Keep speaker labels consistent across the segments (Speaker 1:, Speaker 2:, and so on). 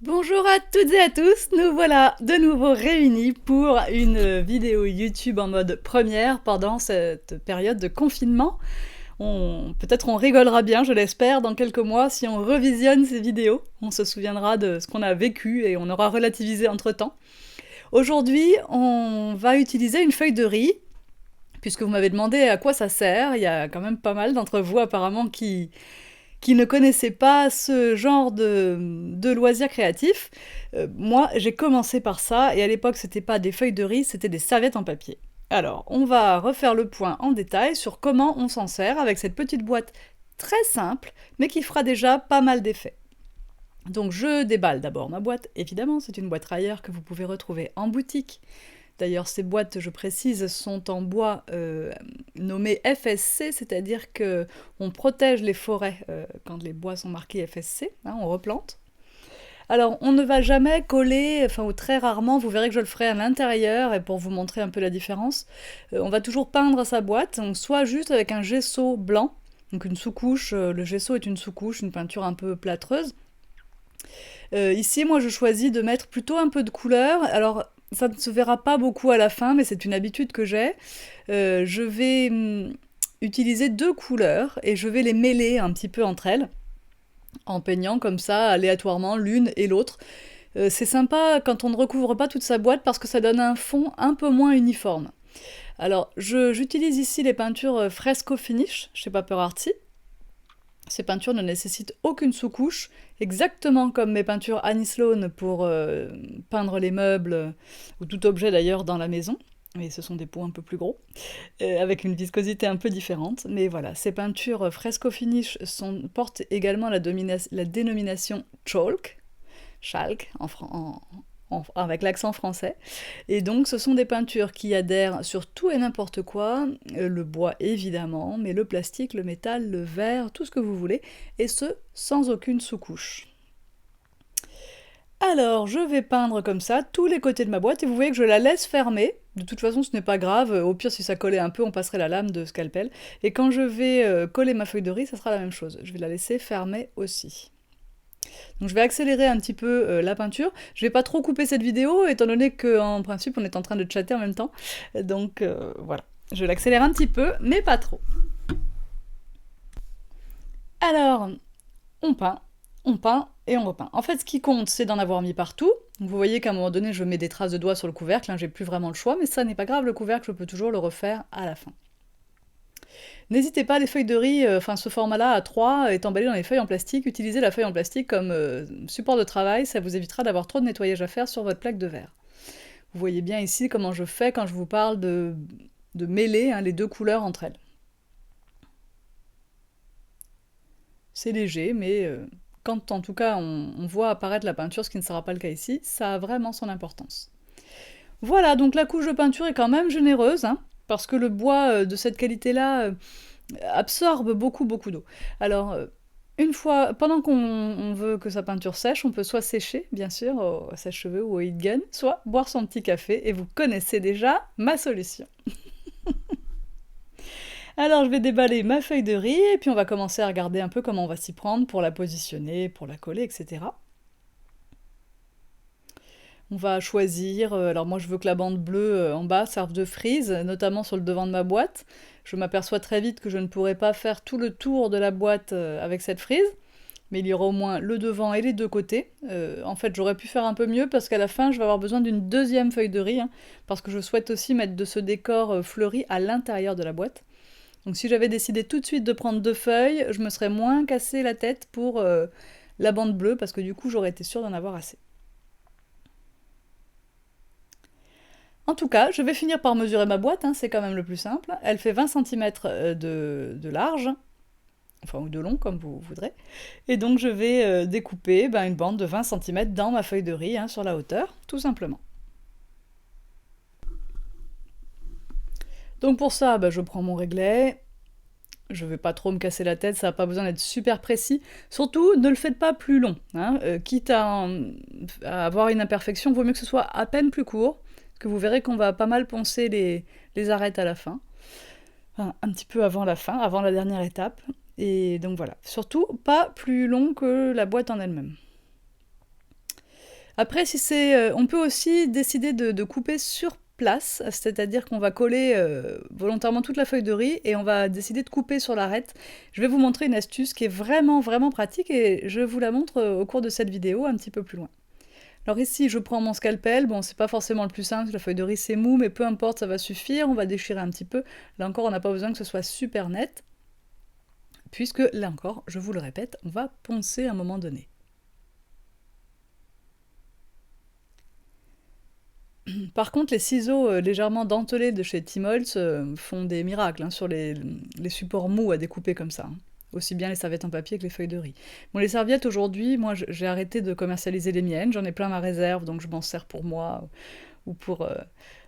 Speaker 1: Bonjour à toutes et à tous, nous voilà de nouveau réunis pour une vidéo YouTube en mode première pendant cette période de confinement. Peut-être on rigolera bien, je l'espère, dans quelques mois si on revisionne ces vidéos. On se souviendra de ce qu'on a vécu et on aura relativisé entre-temps. Aujourd'hui, on va utiliser une feuille de riz, puisque vous m'avez demandé à quoi ça sert. Il y a quand même pas mal d'entre vous apparemment qui ne connaissaient pas ce genre de loisirs créatifs. Moi, j'ai commencé par ça, et à l'époque, c'était pas des feuilles de riz, c'était des serviettes en papier. Alors, on va refaire le point en détail sur comment on s'en sert avec cette petite boîte très simple, mais qui fera déjà pas mal d'effets. Donc je déballe d'abord ma boîte, évidemment, c'est une boîte Rayer que vous pouvez retrouver en boutique. D'ailleurs, ces boîtes, je précise, sont en bois nommé FSC, c'est-à-dire que on protège les forêts quand les bois sont marqués FSC, hein, on replante. Alors, on ne va jamais coller, enfin, ou très rarement, vous verrez que je le ferai à l'intérieur, et pour vous montrer un peu la différence, on va toujours peindre sa boîte, donc soit juste avec un gesso blanc, donc une sous-couche, le gesso est une sous-couche, une peinture un peu plâtreuse. Ici, moi, je choisis de mettre plutôt un peu de couleur. Alors, ça ne se verra pas beaucoup à la fin, mais c'est une habitude que j'ai. Je vais utiliser deux couleurs et je vais les mêler un petit peu entre elles, en peignant comme ça, aléatoirement, l'une et l'autre. C'est sympa quand on ne recouvre pas toute sa boîte parce que ça donne un fond un peu moins uniforme. Alors, j'utilise ici les peintures Fresco Finish chez Paper Arty. Ces peintures ne nécessitent aucune sous-couche, exactement comme mes peintures Annie Sloan pour peindre les meubles, ou tout objet d'ailleurs dans la maison. Mais ce sont des pots un peu plus gros, avec une viscosité un peu différente. Mais voilà, ces peintures Fresco Finish portent également la dénomination Chalk avec l'accent français. Et donc ce sont des peintures qui adhèrent sur tout et n'importe quoi, le bois évidemment, mais le plastique, le métal, le verre, tout ce que vous voulez, et ce, sans aucune sous-couche. Alors, je vais peindre comme ça tous les côtés de ma boîte, et vous voyez que je la laisse fermer. De toute façon, ce n'est pas grave, au pire si ça collait un peu, on passerait la lame de scalpel. Et quand je vais coller ma feuille de riz, ça sera la même chose. Je vais la laisser fermer aussi. Donc je vais accélérer un petit peu la peinture. Je vais pas trop couper cette vidéo, étant donné qu'en principe on est en train de chatter en même temps. Donc voilà, je l'accélère un petit peu, mais pas trop. Alors, on peint, et on repeint. En fait, ce qui compte, c'est d'en avoir mis partout. Donc, vous voyez qu'à un moment donné, je mets des traces de doigts sur le couvercle, hein, j'ai plus vraiment le choix, mais ça n'est pas grave, le couvercle, je peux toujours le refaire à la fin. N'hésitez pas, les feuilles de riz, enfin ce format-là A3 est emballé dans les feuilles en plastique. Utilisez la feuille en plastique comme support de travail, ça vous évitera d'avoir trop de nettoyage à faire sur votre plaque de verre. Vous voyez bien ici comment je fais quand je vous parle de mêler les deux couleurs entre elles. C'est léger, mais quand en tout cas on voit apparaître la peinture, ce qui ne sera pas le cas ici, ça a vraiment son importance. Voilà, donc la couche de peinture est quand même généreuse, hein, parce que le bois de cette qualité-là absorbe beaucoup d'eau. Alors, une fois, pendant qu'on veut que sa peinture sèche, on peut soit sécher, bien sûr, au sèche-cheveux ou au heat gun, soit boire son petit café, et vous connaissez déjà ma solution. Alors, je vais déballer ma feuille de riz, et puis on va commencer à regarder un peu comment on va s'y prendre pour la positionner, pour la coller, etc. On va choisir, alors moi je veux que la bande bleue en bas serve de frise, notamment sur le devant de ma boîte. Je m'aperçois très vite que je ne pourrai pas faire tout le tour de la boîte avec cette frise, mais il y aura au moins le devant et les deux côtés. En fait, j'aurais pu faire un peu mieux parce qu'à la fin, je vais avoir besoin d'une deuxième feuille de riz, hein, parce que je souhaite aussi mettre de ce décor fleuri à l'intérieur de la boîte. Donc si j'avais décidé tout de suite de prendre deux feuilles, je me serais moins cassé la tête pour la bande bleue, parce que du coup, j'aurais été sûre d'en avoir assez. En tout cas, je vais finir par mesurer ma boîte, hein, c'est quand même le plus simple. Elle fait 20 cm de large, enfin ou de long comme vous voudrez. Et donc je vais découper une bande de 20 cm dans ma feuille de riz, hein, sur la hauteur, tout simplement. Donc pour ça, je prends mon réglet. Je vais pas trop me casser la tête, ça n'a pas besoin d'être super précis. Surtout, ne le faites pas plus long, hein. Quitte à avoir une imperfection, vaut mieux que ce soit à peine plus court, parce que vous verrez qu'on va pas mal poncer les arêtes à la fin. Enfin, un petit peu avant la fin, avant la dernière étape. Et donc voilà. Surtout, pas plus long que la boîte en elle-même. Après, si c'est, on peut aussi décider de couper sur place, c'est-à-dire qu'on va coller volontairement toute la feuille de riz et on va décider de couper sur l'arête. Je vais vous montrer une astuce qui est vraiment, vraiment pratique et je vous la montre au cours de cette vidéo un petit peu plus loin. Alors ici, je prends mon scalpel. Bon, c'est pas forcément le plus simple, la feuille de riz c'est mou, mais peu importe, ça va suffire. On va déchirer un petit peu. Là encore, on n'a pas besoin que ce soit super net, puisque là encore, je vous le répète, on va poncer à un moment donné. Par contre, les ciseaux légèrement dentelés de chez Timols font des miracles hein, sur les supports mous à découper comme ça. Hein. Aussi bien les serviettes en papier que les feuilles de riz. Bon, les serviettes aujourd'hui, moi j'ai arrêté de commercialiser les miennes, j'en ai plein ma réserve, donc je m'en sers pour moi ou pour,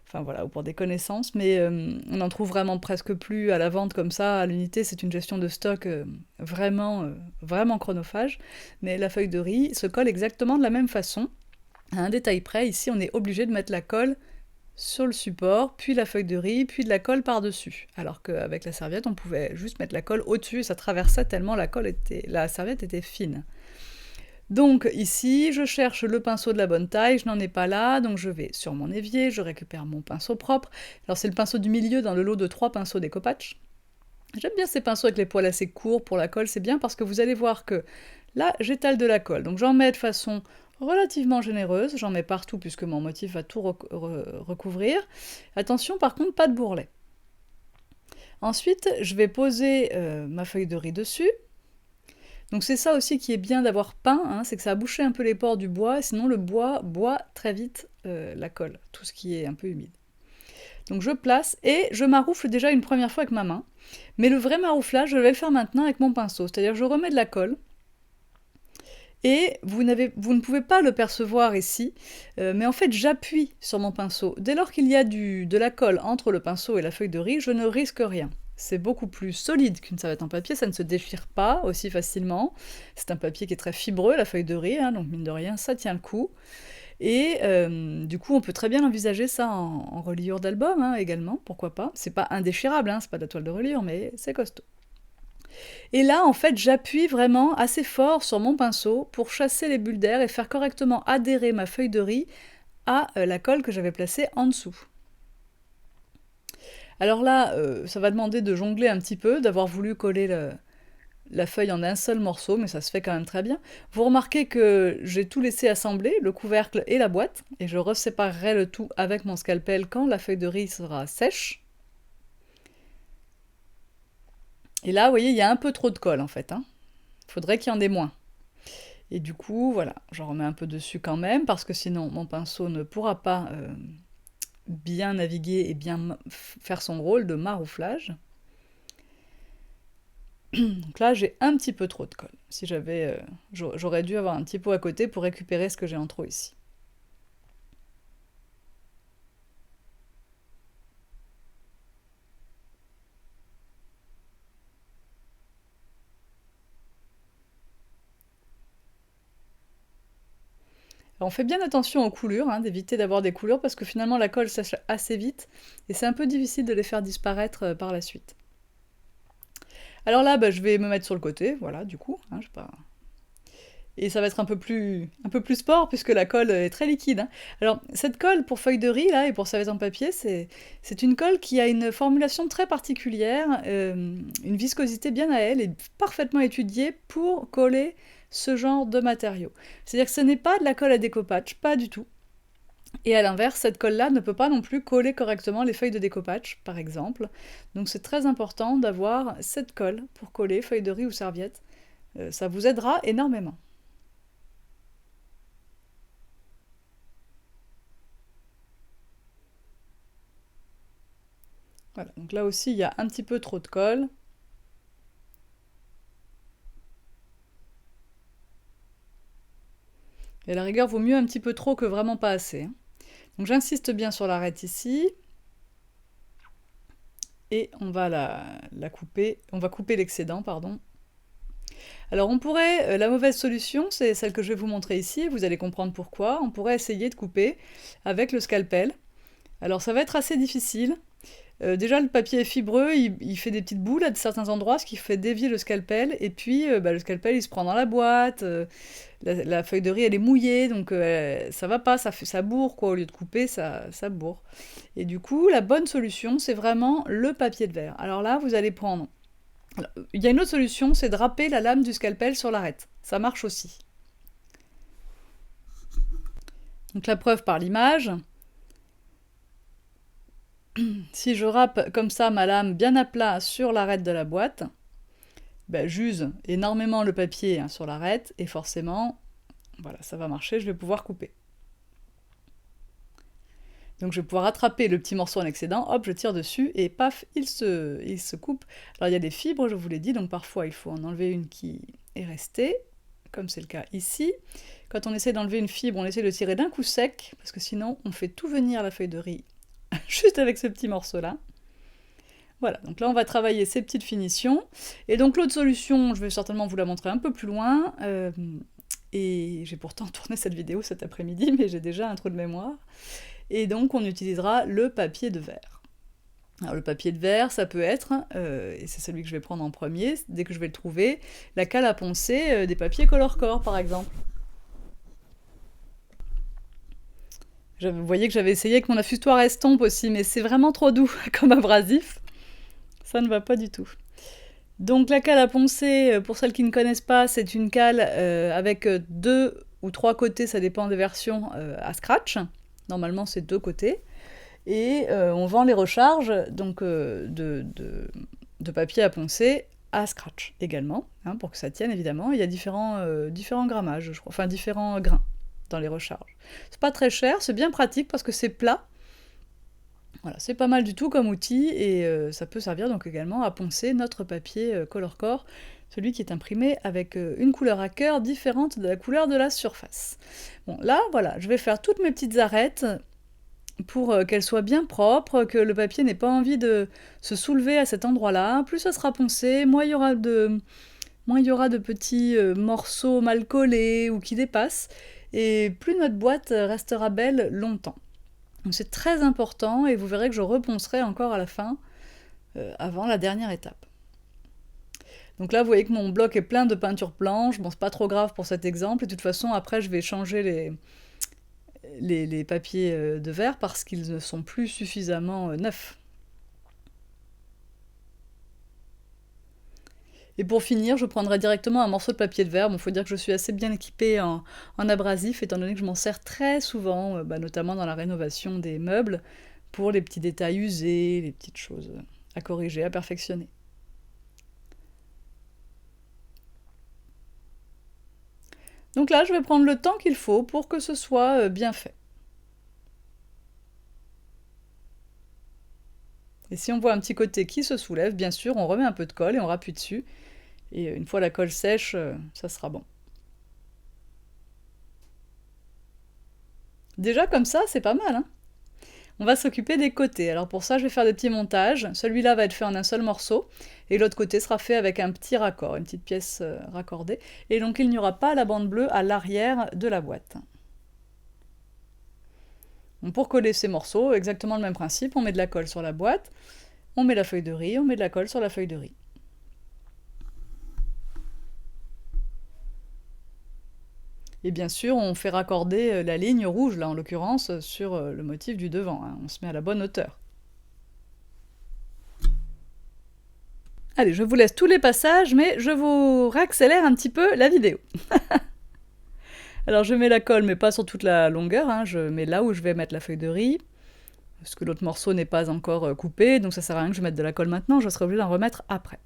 Speaker 1: enfin, voilà, ou pour des connaissances, mais on n'en trouve vraiment presque plus à la vente comme ça, à l'unité, c'est une gestion de stock vraiment, vraiment chronophage. Mais la feuille de riz se colle exactement de la même façon. À un détail près, ici on est obligé de mettre la colle sur le support, puis la feuille de riz, puis de la colle par-dessus. Alors qu'avec la serviette, on pouvait juste mettre la colle au-dessus et ça traversait tellement la serviette était fine. Donc ici, je cherche le pinceau de la bonne taille, je n'en ai pas là, donc je vais sur mon évier, je récupère mon pinceau propre. Alors c'est le pinceau du milieu dans le lot de 3 pinceaux Decopatch. J'aime bien ces pinceaux avec les poils assez courts pour la colle, c'est bien parce que vous allez voir que là, j'étale de la colle. Donc j'en mets de façon relativement généreuse, j'en mets partout puisque mon motif va tout recouvrir. Attention par contre, pas de bourrelet. Ensuite, je vais poser ma feuille de riz dessus. Donc c'est ça aussi qui est bien d'avoir peint, hein, c'est que ça a bouché un peu les pores du bois, sinon le bois boit très vite la colle, tout ce qui est un peu humide. Donc je place et je maroufle déjà une première fois avec ma main, mais le vrai marouflage, je vais le faire maintenant avec mon pinceau, c'est-à-dire je remets de la colle, et vous ne pouvez pas le percevoir ici, mais en fait j'appuie sur mon pinceau. Dès lors qu'il y a de la colle entre le pinceau et la feuille de riz, je ne risque rien. C'est beaucoup plus solide qu'une serviette en papier, ça ne se déchire pas aussi facilement. C'est un papier qui est très fibreux, la feuille de riz, hein, donc mine de rien, ça tient le coup. Et du coup, on peut très bien envisager ça en reliure d'album hein, également, pourquoi pas. C'est pas indéchirable, hein, c'est pas de la toile de reliure, mais c'est costaud. Et là, en fait, j'appuie vraiment assez fort sur mon pinceau pour chasser les bulles d'air et faire correctement adhérer ma feuille de riz à la colle que j'avais placée en dessous. Alors là, ça va demander de jongler un petit peu, d'avoir voulu coller la feuille en un seul morceau, mais ça se fait quand même très bien. Vous remarquez que j'ai tout laissé assembler, le couvercle et la boîte, et je reséparerai le tout avec mon scalpel quand la feuille de riz sera sèche. Et là, vous voyez, il y a un peu trop de colle en fait. Hein. Faudrait qu'il y en ait moins. Et du coup, voilà, j'en remets un peu dessus quand même, parce que sinon mon pinceau ne pourra pas bien naviguer et bien faire son rôle de marouflage. Donc là, j'ai un petit peu trop de colle. Si j'avais, j'aurais dû avoir un petit pot à côté pour récupérer ce que j'ai en trop ici. Alors on fait bien attention aux coulures, hein, d'éviter d'avoir des coulures parce que finalement la colle sèche assez vite et c'est un peu difficile de les faire disparaître par la suite. Alors là, bah, je vais me mettre sur le côté, voilà, du coup. Hein, et ça va être un peu plus sport puisque la colle est très liquide. Hein. Alors cette colle pour feuille de riz là et pour serviette en papier, c'est une colle qui a une formulation très particulière, une viscosité bien à elle et parfaitement étudiée pour coller ce genre de matériaux. C'est-à-dire que ce n'est pas de la colle à découpage, pas du tout. Et à l'inverse, cette colle-là ne peut pas non plus coller correctement les feuilles de découpage, par exemple. Donc c'est très important d'avoir cette colle pour coller feuilles de riz ou serviettes. Ça vous aidera énormément. Voilà, donc là aussi il y a un petit peu trop de colle. Et à la rigueur, vaut mieux un petit peu trop que vraiment pas assez. Hein. Donc j'insiste bien sur l'arête ici. Et on va la couper, on va couper l'excédent, pardon. Alors on pourrait, la mauvaise solution, c'est celle que je vais vous montrer ici, vous allez comprendre pourquoi. On pourrait essayer de couper avec le scalpel. Alors ça va être assez difficile. Déjà le papier est fibreux, il fait des petites boules à certains endroits, ce qui fait dévier le scalpel, et puis le scalpel il se prend dans la boîte, la feuille de riz elle est mouillée, donc ça va pas, ça bourre quoi, au lieu de couper, ça bourre. Et du coup, la bonne solution, c'est vraiment le papier de verre. Alors là, vous allez prendre... Alors, il y a une autre solution, c'est de râper la lame du scalpel sur l'arête. Ça marche aussi. Donc la preuve par l'image. Si je râpe comme ça ma lame bien à plat sur l'arête de la boîte, j'use énormément le papier sur l'arête, et forcément, voilà, ça va marcher, je vais pouvoir couper. Donc je vais pouvoir attraper le petit morceau en excédent, hop, je tire dessus, et paf, il se coupe. Alors il y a des fibres, je vous l'ai dit, donc parfois il faut en enlever une qui est restée, comme c'est le cas ici. Quand on essaie d'enlever une fibre, on essaie de tirer d'un coup sec, parce que sinon on fait tout venir la feuille de riz juste avec ce petit morceau-là. Voilà, donc là on va travailler ces petites finitions. Et donc l'autre solution, je vais certainement vous la montrer un peu plus loin, et j'ai pourtant tourné cette vidéo cet après-midi, mais j'ai déjà un trou de mémoire. Et donc on utilisera le papier de verre. Alors le papier de verre, ça peut être, et c'est celui que je vais prendre en premier, dès que je vais le trouver, la cale à poncer des papiers Colorcore par exemple. Vous voyez que j'avais essayé avec mon affustoir estompe aussi, mais c'est vraiment trop doux comme abrasif. Ça ne va pas du tout. Donc la cale à poncer, pour celles qui ne connaissent pas, c'est une cale avec 2 ou 3 côtés, ça dépend des versions, à scratch. Normalement c'est 2 côtés. Et on vend les recharges donc, de papier à poncer à scratch également, pour que ça tienne évidemment. Il y a différents grammages, je crois, enfin différents grains dans les recharges. C'est pas très cher, c'est bien pratique parce que c'est plat. Voilà, c'est pas mal du tout comme outil, et ça peut servir donc également à poncer notre papier Colorcore, celui qui est imprimé avec une couleur à cœur différente de la couleur de la surface. Bon, là, voilà, je vais faire toutes mes petites arêtes pour qu'elles soient bien propres, que le papier n'ait pas envie de se soulever à cet endroit-là. Plus ça sera poncé, moins il y aura de petits morceaux mal collés ou qui dépassent, et plus notre boîte restera belle longtemps. Donc c'est très important, et vous verrez que je reponcerai encore à la fin, avant la dernière étape. Donc là, vous voyez que mon bloc est plein de peinture blanche. Bon, c'est pas trop grave pour cet exemple, et de toute façon, après, je vais changer les papiers de verre parce qu'ils ne sont plus suffisamment neufs. Et pour finir, je prendrai directement un morceau de papier de verre. Bon, faut dire que je suis assez bien équipée en abrasif, étant donné que je m'en sers très souvent, notamment dans la rénovation des meubles, pour les petits détails usés, les petites choses à corriger, à perfectionner. Donc là, je vais prendre le temps qu'il faut pour que ce soit bien fait. Et si on voit un petit côté qui se soulève, bien sûr, on remet un peu de colle et on rappuie dessus. Et une fois la colle sèche, ça sera bon. Déjà comme ça, c'est pas mal, hein. On va s'occuper des côtés. Alors pour ça, je vais faire des petits montages. Celui-là va être fait en un seul morceau, et l'autre côté sera fait avec un petit raccord, une petite pièce raccordée. Et donc il n'y aura pas la bande bleue à l'arrière de la boîte. Donc pour coller ces morceaux, exactement le même principe, on met de la colle sur la boîte, on met la feuille de riz, on met de la colle sur la feuille de riz. Et bien sûr, on fait raccorder la ligne rouge, là en l'occurrence, sur le motif du devant, hein. On se met à la bonne hauteur. Allez, je vous laisse tous les passages, mais je vous réaccélère un petit peu la vidéo. Alors je mets la colle, mais pas sur toute la longueur, hein. Je mets là où je vais mettre la feuille de riz, parce que l'autre morceau n'est pas encore coupé, donc ça sert à rien que je mette de la colle maintenant, je serai obligée d'en remettre après.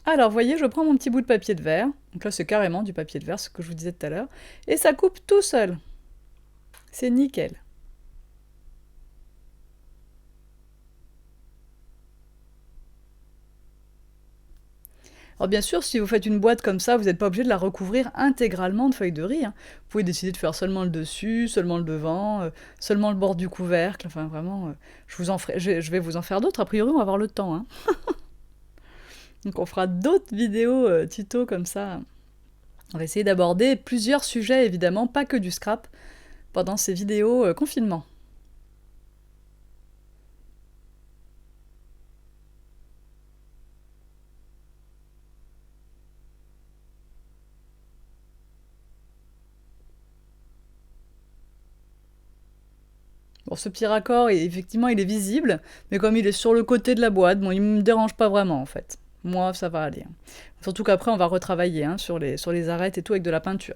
Speaker 1: Alors, vous voyez, je prends mon petit bout de papier de verre, donc là c'est carrément du papier de verre, ce que je vous disais tout à l'heure, et ça coupe tout seul. C'est nickel. Alors bien sûr, si vous faites une boîte comme ça, vous n'êtes pas obligé de la recouvrir intégralement de feuilles de riz, hein. Vous pouvez décider de faire seulement le dessus, seulement le devant, seulement le bord du couvercle, enfin vraiment, je vais vous en faire d'autres, a priori on va avoir le temps, hein. Donc on fera d'autres vidéos tuto comme ça, On va essayer d'aborder plusieurs sujets, évidemment, pas que du scrap, pendant ces vidéos confinement. Bon, ce petit raccord, effectivement, il est visible, mais comme il est sur le côté de la boîte, bon, il me dérange pas vraiment, en fait. Moi, ça va aller. Surtout qu'après, on va retravailler sur les arêtes et tout avec de la peinture.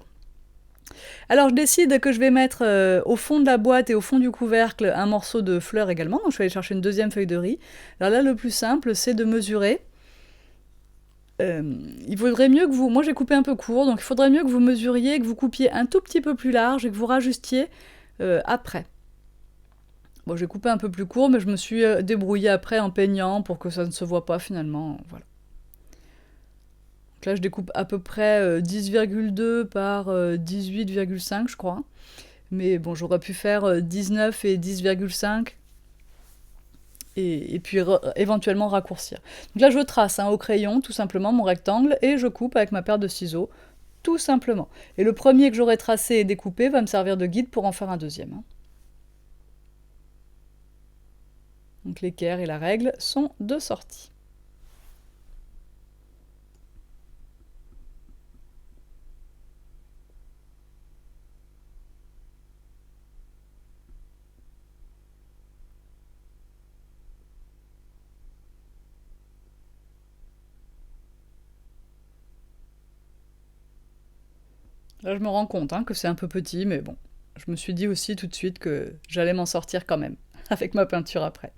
Speaker 1: Alors, je décide que je vais mettre au fond de la boîte et au fond du couvercle un morceau de fleur également. Donc, je vais aller chercher une deuxième feuille de riz. Alors là, le plus simple, c'est de mesurer. Il vaudrait mieux que vous... Moi, j'ai coupé un peu court, donc il faudrait mieux que vous mesuriez, que vous coupiez un tout petit peu plus large et que vous rajustiez après. Bon, j'ai coupé un peu plus court, mais je me suis débrouillée après en peignant pour que ça ne se voit pas finalement. Voilà. Donc là, je découpe à peu près 10,2 par 18,5, je crois. Mais bon, j'aurais pu faire 19 et 10,5 et puis éventuellement raccourcir. Donc là, je trace au crayon, tout simplement, mon rectangle et je coupe avec ma paire de ciseaux, tout simplement. Et le premier que j'aurai tracé et découpé va me servir de guide pour en faire un deuxième. Donc l'équerre et la règle sont de sortie. Là, je me rends compte que c'est un peu petit, mais bon, je me suis dit aussi tout de suite que j'allais m'en sortir quand même, avec ma peinture après.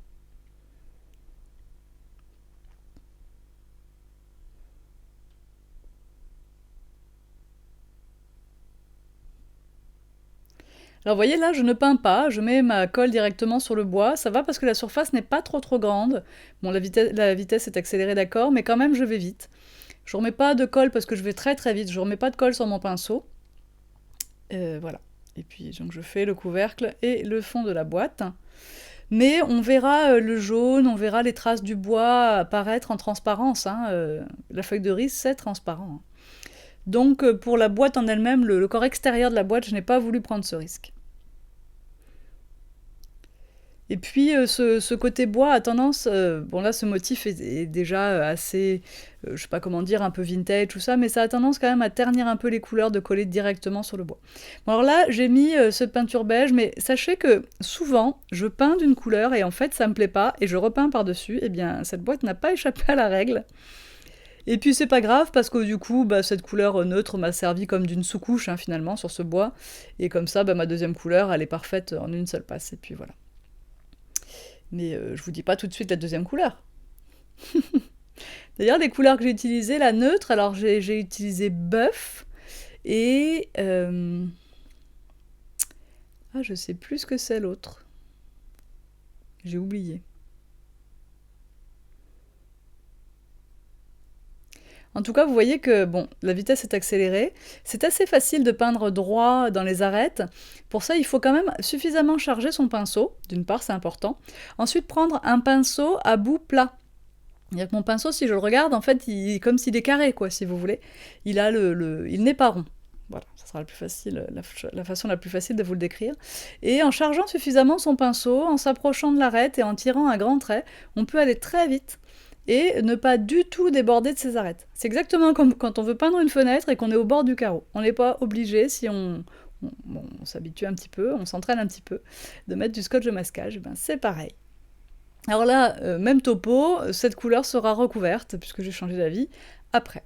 Speaker 1: Alors vous voyez là, je ne peins pas, je mets ma colle directement sur le bois, ça va parce que la surface n'est pas trop grande. Bon, la vitesse est accélérée d'accord, mais quand même je vais vite. Je remets pas de colle parce que je vais très vite, je remets pas de colle sur mon pinceau. Voilà. Et puis donc je fais le couvercle et le fond de la boîte. Mais on verra le jaune, on verra les traces du bois apparaître en transparence. La feuille de riz, c'est transparent. Donc pour la boîte en elle-même, le corps extérieur de la boîte, je n'ai pas voulu prendre ce risque. Et puis ce côté bois a tendance, bon là ce motif est déjà assez, je sais pas comment dire, un peu vintage, tout ça, mais ça a tendance quand même à ternir un peu les couleurs de coller directement sur le bois. Bon alors là j'ai mis cette peinture beige, mais sachez que souvent je peins d'une couleur et en fait ça me plaît pas et je repeins par-dessus, et bien cette boîte n'a pas échappé à la règle. Et puis c'est pas grave parce que du coup cette couleur neutre m'a servi comme d'une sous-couche finalement sur ce bois, et comme ça ma deuxième couleur elle est parfaite en une seule passe, et puis voilà. Mais je vous dis pas tout de suite la deuxième couleur. D'ailleurs, les couleurs que j'ai utilisées, la neutre, alors j'ai utilisé bœuf et... Ah, je sais plus ce que c'est l'autre. J'ai oublié. En tout cas, vous voyez que bon, la vitesse est accélérée. C'est assez facile de peindre droit dans les arêtes. Pour ça, il faut quand même suffisamment charger son pinceau. D'une part, c'est important. Ensuite, prendre un pinceau à bout plat. C'est-à-dire que mon pinceau, si je le regarde, en fait, il est comme s'il est carré, quoi, si vous voulez. Il n'est pas rond. Voilà, ça sera la façon la plus facile de vous le décrire. Et en chargeant suffisamment son pinceau, en s'approchant de l'arête et en tirant un grand trait, on peut aller très vite et ne pas du tout déborder de ses arêtes. C'est exactement comme quand on veut peindre une fenêtre et qu'on est au bord du carreau. On n'est pas obligé, si on s'habitue un petit peu, on s'entraîne un petit peu, de mettre du scotch de masquage, c'est pareil. Alors là, même topo, cette couleur sera recouverte, puisque j'ai changé d'avis, après.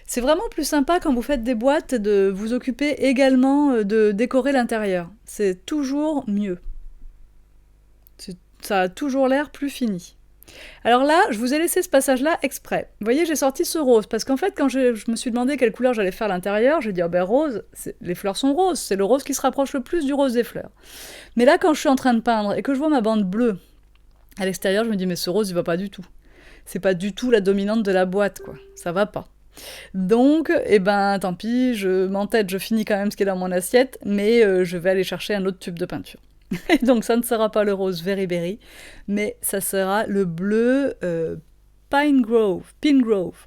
Speaker 1: C'est vraiment plus sympa quand vous faites des boîtes de vous occuper également de décorer l'intérieur. C'est toujours mieux. Ça a toujours l'air plus fini. Alors là, je vous ai laissé ce passage-là exprès. Vous voyez, j'ai sorti ce rose, parce qu'en fait, quand je me suis demandé quelle couleur j'allais faire à l'intérieur, j'ai dit, rose, les fleurs sont roses, c'est le rose qui se rapproche le plus du rose des fleurs. Mais là, quand je suis en train de peindre et que je vois ma bande bleue à l'extérieur, je me dis, mais ce rose, il va pas du tout. C'est pas du tout la dominante de la boîte, quoi. Ça va pas. Donc, tant pis, je m'entête, je finis quand même ce qui est dans mon assiette, mais je vais aller chercher un autre tube de peinture. Et donc ça ne sera pas le rose Very Berry, mais ça sera le bleu Pine Grove.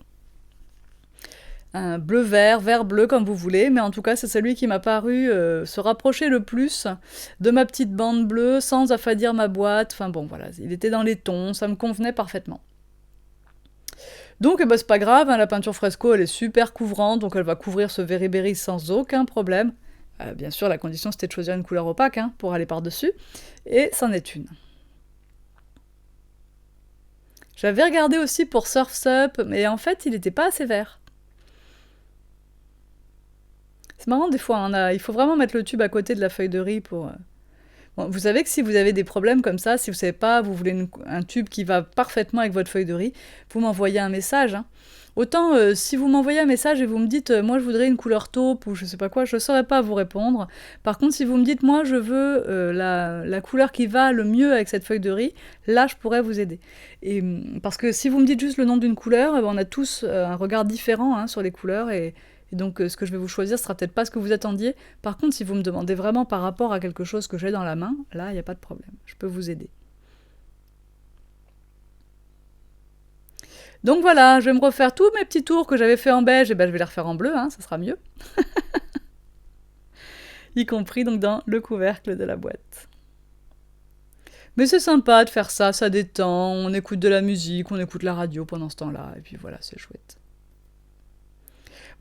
Speaker 1: un bleu-vert, vert-bleu comme vous voulez, mais en tout cas c'est celui qui m'a paru se rapprocher le plus de ma petite bande bleue sans affadir ma boîte. Enfin bon voilà, il était dans les tons, ça me convenait parfaitement. Donc eh ben, c'est pas grave, hein, la peinture fresco elle est super couvrante, donc elle va couvrir ce Very-Berry sans aucun problème. Bien sûr la condition c'était de choisir une couleur opaque hein, pour aller par-dessus, et c'en est une. J'avais regardé aussi pour Surf's Up, mais en fait il n'était pas assez vert. C'est marrant des fois, il faut vraiment mettre le tube à côté de la feuille de riz pour... Bon, vous savez que si vous avez des problèmes comme ça, si vous savez pas, vous voulez un tube qui va parfaitement avec votre feuille de riz, vous m'envoyez un message. Hein. Autant si vous m'envoyez un message et vous me dites moi je voudrais une couleur taupe ou je sais pas quoi, je saurais pas vous répondre. Par contre si vous me dites moi je veux la couleur qui va le mieux avec cette feuille de riz, là je pourrais vous aider. Et, parce que si vous me dites juste le nom d'une couleur, on a tous un regard différent hein, sur les couleurs et donc ce que je vais vous choisir sera peut-être pas ce que vous attendiez. Par contre si vous me demandez vraiment par rapport à quelque chose que j'ai dans la main, là il n'y a pas de problème, je peux vous aider. Donc voilà, je vais me refaire tous mes petits tours que j'avais fait en beige, et ben je vais les refaire en bleu, hein, ça sera mieux. Y compris donc dans le couvercle de la boîte. Mais c'est sympa de faire ça, ça détend, on écoute de la musique, on écoute la radio pendant ce temps-là, et puis voilà, c'est chouette.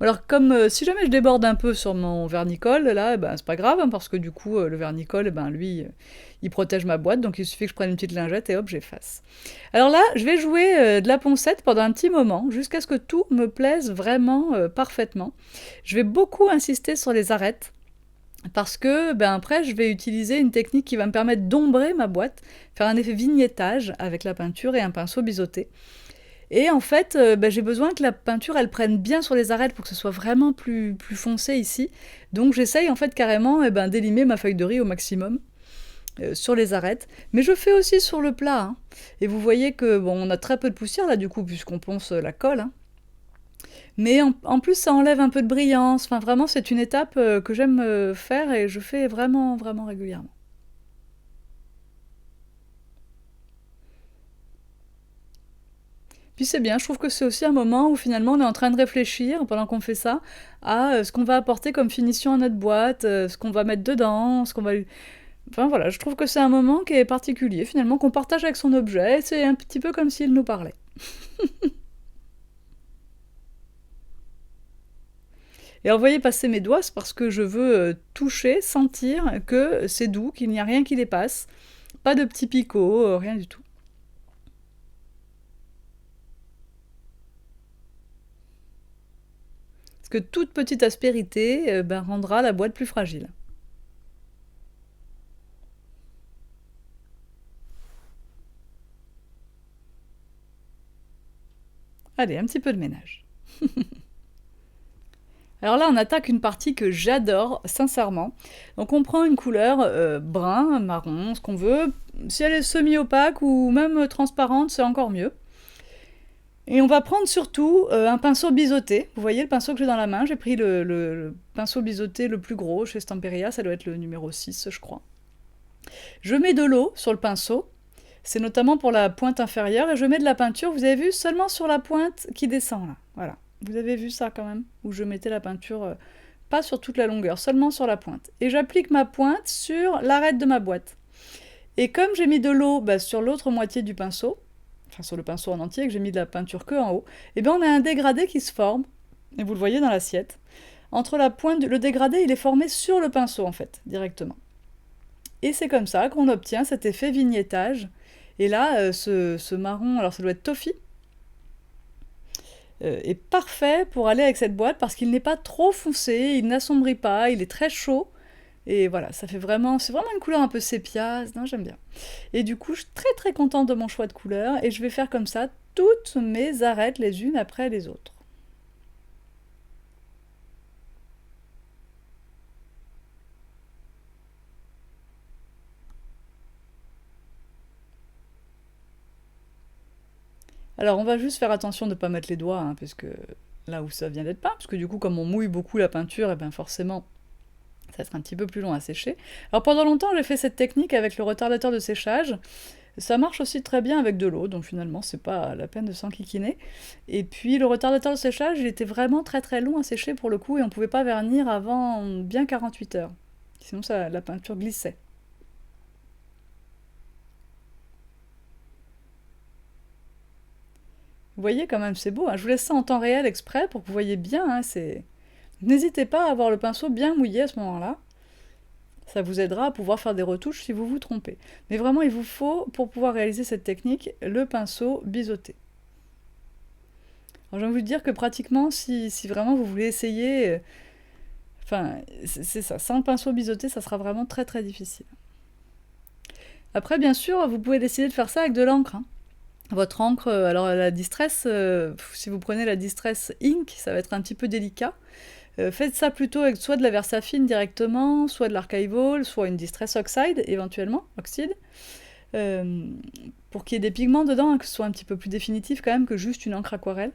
Speaker 1: Alors comme si jamais je déborde un peu sur mon vernicole, là, eh ben, c'est pas grave, hein, parce que du coup, le vernicole, eh ben, lui, il protège ma boîte, donc il suffit que je prenne une petite lingette et hop, j'efface. Alors là, je vais jouer de la poncette pendant un petit moment, jusqu'à ce que tout me plaise vraiment parfaitement. Je vais beaucoup insister sur les arêtes, parce que ben, après, je vais utiliser une technique qui va me permettre d'ombrer ma boîte, faire un effet vignettage avec la peinture et un pinceau biseauté. Et en fait, j'ai besoin que la peinture, elle prenne bien sur les arêtes pour que ce soit vraiment plus foncé ici. Donc j'essaye en fait carrément d'élimer ma feuille de riz au maximum sur les arêtes. Mais je fais aussi sur le plat. Hein. Et vous voyez que bon, on a très peu de poussière là du coup, puisqu'on ponce la colle. Hein. Mais en plus, ça enlève un peu de brillance. Enfin, vraiment, c'est une étape que j'aime faire et je fais vraiment, vraiment régulièrement. Puis c'est bien, je trouve que c'est aussi un moment où finalement on est en train de réfléchir, pendant qu'on fait ça, à ce qu'on va apporter comme finition à notre boîte, ce qu'on va mettre dedans, ce qu'on va... Enfin voilà, je trouve que c'est un moment qui est particulier, finalement, qu'on partage avec son objet, et c'est un petit peu comme s'il nous parlait. Et alors, vous voyez passer mes doigts, c'est parce que je veux toucher, sentir que c'est doux, qu'il n'y a rien qui dépasse, pas de petits picots, rien du tout. Parce que toute petite aspérité rendra la boîte plus fragile. Allez, un petit peu de ménage. Alors là, on attaque une partie que j'adore, sincèrement. Donc on prend une couleur brun, marron, ce qu'on veut. Si elle est semi-opaque ou même transparente, c'est encore mieux. Et on va prendre surtout un pinceau biseauté. Vous voyez le pinceau que j'ai dans la main, j'ai pris le pinceau biseauté le plus gros chez Stamperia, ça doit être le numéro 6, je crois. Je mets de l'eau sur le pinceau, c'est notamment pour la pointe inférieure, et je mets de la peinture, vous avez vu, seulement sur la pointe qui descend là. Voilà, vous avez vu ça quand même, où je mettais la peinture pas sur toute la longueur, seulement sur la pointe. Et j'applique ma pointe sur l'arête de ma boîte. Et comme j'ai mis de l'eau sur l'autre moitié du pinceau, enfin sur le pinceau en entier, que j'ai mis de la peinture que en haut, et bien on a un dégradé qui se forme, et vous le voyez dans l'assiette. Entre la pointe, le dégradé, il est formé sur le pinceau en fait, directement. Et c'est comme ça qu'on obtient cet effet vignettage. Et là, ce marron, alors ça doit être toffee, est parfait pour aller avec cette boîte parce qu'il n'est pas trop foncé, il n'assombrit pas, il est très chaud. Et voilà, ça fait vraiment, c'est vraiment une couleur un peu sépia, non, j'aime bien. Et du coup, je suis très très contente de mon choix de couleur et je vais faire comme ça toutes mes arêtes les unes après les autres. Alors on va juste faire attention de ne pas mettre les doigts, hein, parce que là où ça vient d'être peint, parce que du coup comme on mouille beaucoup la peinture, et bien forcément ça sera un petit peu plus long à sécher. Alors pendant longtemps j'ai fait cette technique avec le retardateur de séchage, Ça marche aussi très bien avec de l'eau, donc finalement c'est pas la peine de s'enquiquiner. Et puis le retardateur de séchage, il était vraiment très très long à sécher pour le coup, et on pouvait pas vernir avant bien 48 heures. Sinon la peinture glissait. Vous voyez quand même, c'est beau, hein. Je vous laisse ça en temps réel exprès pour que vous voyez bien, hein, c'est... N'hésitez pas à avoir le pinceau bien mouillé à ce moment-là. Ça vous aidera à pouvoir faire des retouches si vous vous trompez. Mais vraiment, il vous faut, pour pouvoir réaliser cette technique, le pinceau biseauté. Alors, j'ai envie de dire que pratiquement, si vraiment vous voulez essayer, enfin, c'est ça, sans le pinceau biseauté, ça sera vraiment très très difficile. Après, bien sûr, vous pouvez décider de faire ça avec de l'encre, hein. Votre encre, alors la Distress, si vous prenez la Distress Ink, ça va être un petit peu délicat. Faites ça plutôt avec soit de la Versafine directement, soit de l'Archival, soit une Distress Oxide, éventuellement, oxyde, euh, pour qu'il y ait des pigments dedans, hein, que ce soit un petit peu plus définitif quand même que juste une encre aquarelle.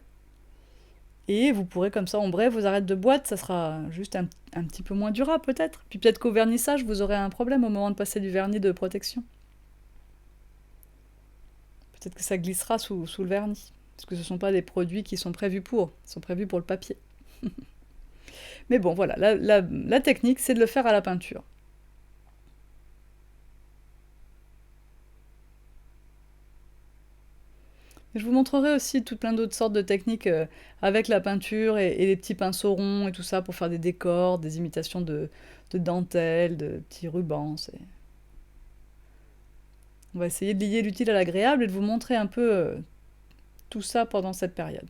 Speaker 1: Et vous pourrez comme ça ombrer vos arêtes de boîte, ça sera juste un petit peu moins durable peut-être. Puis peut-être qu'au vernissage, vous aurez un problème au moment de passer du vernis de protection. Peut-être que ça glissera sous le vernis, parce que ce ne sont pas des produits qui sont prévus pour, ils sont prévus pour le papier. Mais bon, voilà, la technique, c'est de le faire à la peinture. Je vous montrerai aussi tout plein d'autres sortes de techniques avec la peinture et les petits pinceaux ronds et tout ça pour faire des décors, des imitations de dentelles, de petits rubans. On va essayer de lier l'utile à l'agréable et de vous montrer un peu tout ça pendant cette période.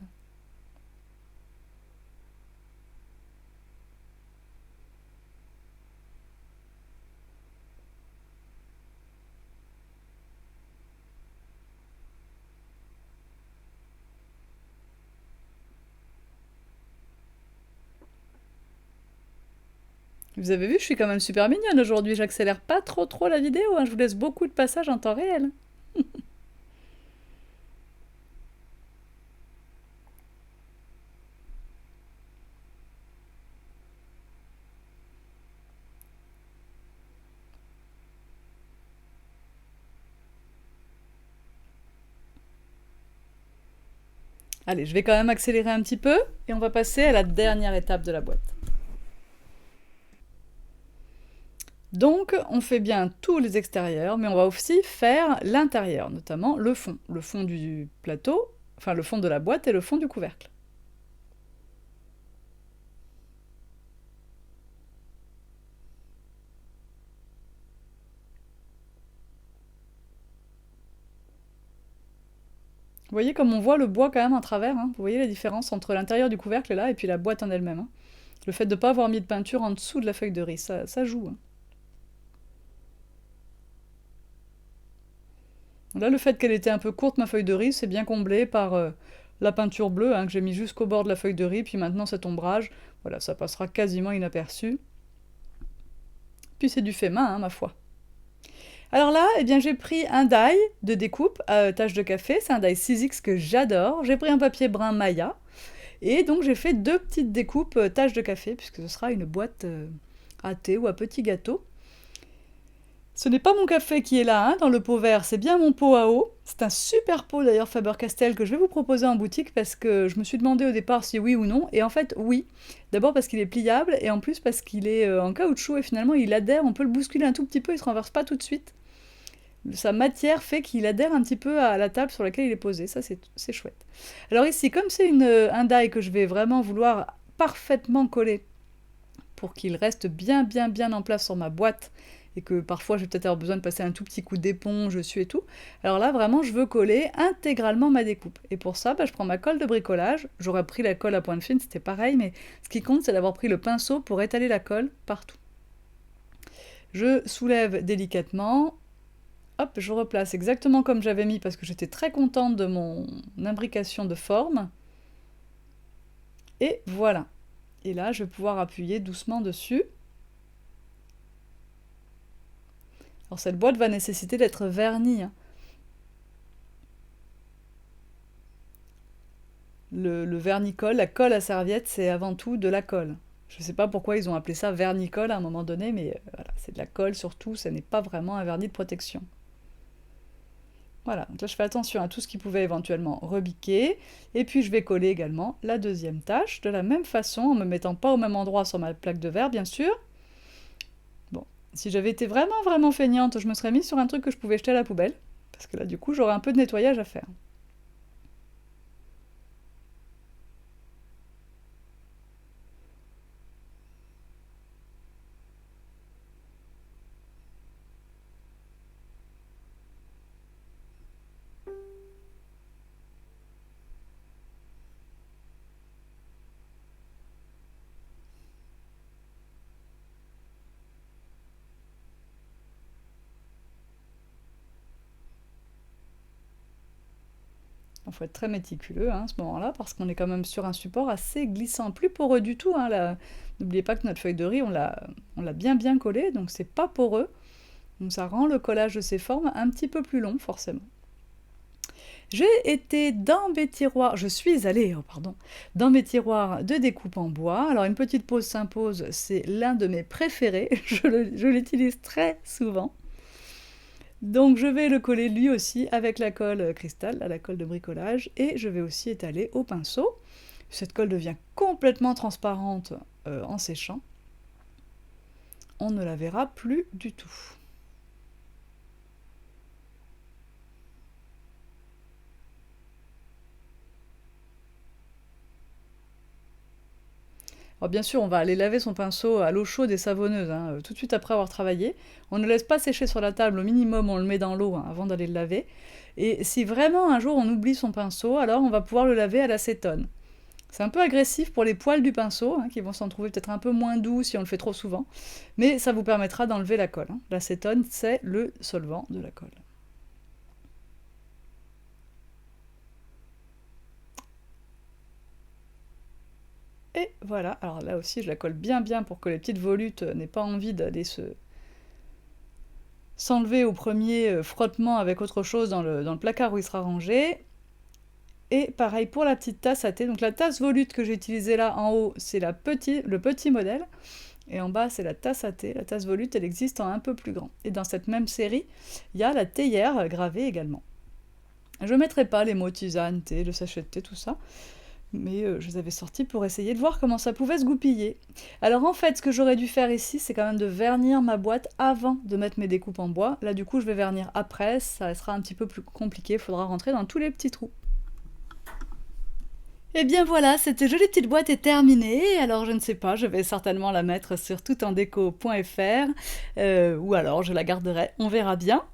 Speaker 1: Vous avez vu, je suis quand même super mignonne aujourd'hui, j'accélère pas trop la vidéo, hein. Je vous laisse beaucoup de passages en temps réel. Allez, je vais quand même accélérer un petit peu et on va passer à la dernière étape de la boîte. Donc, on fait bien tous les extérieurs, mais on va aussi faire l'intérieur, notamment le fond du plateau, enfin le fond de la boîte et le fond du couvercle. Vous voyez comme on voit le bois quand même à travers, hein. Vous voyez la différence entre l'intérieur du couvercle là et puis la boîte en elle-même, hein. Le fait de ne pas avoir mis de peinture en dessous de la feuille de riz, ça joue, hein. Là, le fait qu'elle était un peu courte, ma feuille de riz, c'est bien comblé par la peinture bleue, hein, que j'ai mis jusqu'au bord de la feuille de riz, puis maintenant cet ombrage, voilà, ça passera quasiment inaperçu. Puis c'est du fait main, hein, ma foi. Alors là, eh bien, j'ai pris un die de découpe à tache de café, c'est un die 6X que j'adore. J'ai pris un papier brun Maya, et donc j'ai fait deux petites découpes tache de café, puisque ce sera une boîte à thé ou à petit gâteau. Ce n'est pas mon café qui est là, hein, dans le pot vert, c'est bien mon pot à eau. C'est un super pot d'ailleurs Faber-Castell que je vais vous proposer en boutique parce que je me suis demandé au départ si oui ou non. Et en fait, oui. D'abord parce qu'il est pliable et en plus parce qu'il est en caoutchouc et finalement il adhère, on peut le bousculer un tout petit peu, il se renverse pas tout de suite. Sa matière fait qu'il adhère un petit peu à la table sur laquelle il est posé, ça c'est chouette. Alors ici, comme c'est un die que je vais vraiment vouloir parfaitement coller pour qu'il reste bien en place sur ma boîte et que parfois je vais peut-être avoir besoin de passer un tout petit coup d'éponge dessus et tout. Alors là, vraiment, je veux coller intégralement ma découpe. Et pour ça, je prends ma colle de bricolage. J'aurais pris la colle à pointe fine, c'était pareil, mais ce qui compte, c'est d'avoir pris le pinceau pour étaler la colle partout. Je soulève délicatement. Hop, je replace exactement comme j'avais mis parce que j'étais très contente de mon imbrication de forme. Et voilà. Et là, je vais pouvoir appuyer doucement dessus. Alors cette boîte va nécessiter d'être vernie, hein. Le vernicole, la colle à serviette, c'est avant tout de la colle. Je ne sais pas pourquoi ils ont appelé ça vernicole à un moment donné, mais voilà, c'est de la colle surtout, ce n'est pas vraiment un vernis de protection. Voilà, donc là je fais attention à tout ce qui pouvait éventuellement rebiquer, et puis je vais coller également la deuxième tâche, de la même façon, en me mettant pas au même endroit sur ma plaque de verre bien sûr. Bon, si j'avais été vraiment feignante, je me serais mise sur un truc que je pouvais jeter à la poubelle, parce que là du coup j'aurais un peu de nettoyage à faire. Il faut être très méticuleux hein, à ce moment-là, parce qu'on est quand même sur un support assez glissant, plus poreux du tout. Hein, n'oubliez pas que notre feuille de riz, on l'a bien collée, donc c'est pas poreux. Donc ça rend le collage de ces formes un petit peu plus long, forcément. J'ai été dans mes tiroirs, je suis allée, pardon, dans mes tiroirs de découpe en bois. Alors une petite pause s'impose, c'est l'un de mes préférés, je l'utilise très souvent. Donc je vais le coller lui aussi avec la colle cristal, la colle de bricolage, et je vais aussi étaler au pinceau. Cette colle devient complètement transparente en séchant. On ne la verra plus du tout. Alors bien sûr, on va aller laver son pinceau à l'eau chaude et savonneuse, hein, tout de suite après avoir travaillé. On ne laisse pas sécher sur la table, au minimum on le met dans l'eau hein, avant d'aller le laver. Et si vraiment un jour on oublie son pinceau, alors on va pouvoir le laver à l'acétone. C'est un peu agressif pour les poils du pinceau, hein, qui vont s'en trouver peut-être un peu moins doux si on le fait trop souvent, mais ça vous permettra d'enlever la colle. Hein. L'acétone, c'est le solvant de la colle. Et voilà, alors là aussi je la colle bien pour que les petites volutes n'aient pas envie d'aller s'enlever au premier frottement avec autre chose dans le placard où il sera rangé. Et pareil pour la petite tasse à thé. Donc la tasse volute que j'ai utilisée là en haut, c'est le petit modèle. Et en bas, c'est la tasse à thé. La tasse volute, elle existe en un peu plus grand. Et dans cette même série, il y a la théière gravée également. Je ne mettrai pas les mots tisane, thé, le sachet de thé, tout ça. Mais je les avais sortis pour essayer de voir comment ça pouvait se goupiller. Alors en fait, ce que j'aurais dû faire ici, c'est quand même de vernir ma boîte avant de mettre mes découpes en bois. Là, du coup, je vais vernir après. Ça sera un petit peu plus compliqué. Il faudra rentrer dans tous les petits trous. Et bien voilà, cette jolie petite boîte est terminée, alors je ne sais pas, je vais certainement la mettre sur toutendeco.fr, ou alors je la garderai, on verra bien.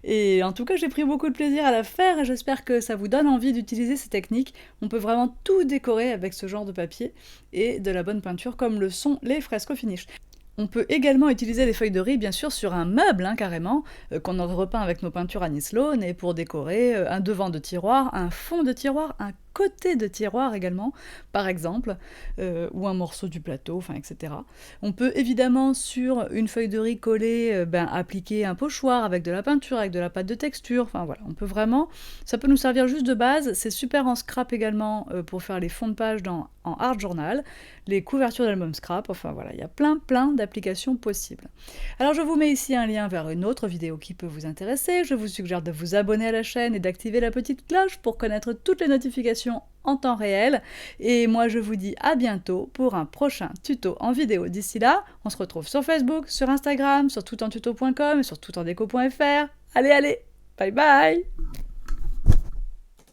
Speaker 1: Et en tout cas, j'ai pris beaucoup de plaisir à la faire et j'espère que ça vous donne envie d'utiliser ces techniques. On peut vraiment tout décorer avec ce genre de papier et de la bonne peinture comme le sont les fresco finish. On peut également utiliser les feuilles de riz, bien sûr, sur un meuble, hein, carrément, qu'on aurait repeint avec nos peintures Annie Sloan, et pour décorer un devant de tiroir, un fond de tiroir, un côté de tiroir également, par exemple, ou un morceau du plateau, enfin, etc. On peut évidemment, sur une feuille de riz collée, appliquer un pochoir avec de la peinture, avec de la pâte de texture, enfin voilà, on peut vraiment... Ça peut nous servir juste de base, c'est super en scrap également pour faire les fonds de page en art journal, les couvertures d'album scrap, enfin voilà, il y a plein d'applications possibles. Alors je vous mets ici un lien vers une autre vidéo qui peut vous intéresser, je vous suggère de vous abonner à la chaîne et d'activer la petite cloche pour connaître toutes les notifications en temps réel, et moi je vous dis à bientôt pour un prochain tuto en vidéo. D'ici là, on se retrouve sur Facebook, sur Instagram, sur toutentuto.com et sur toutendeco.fr. Allez, bye bye!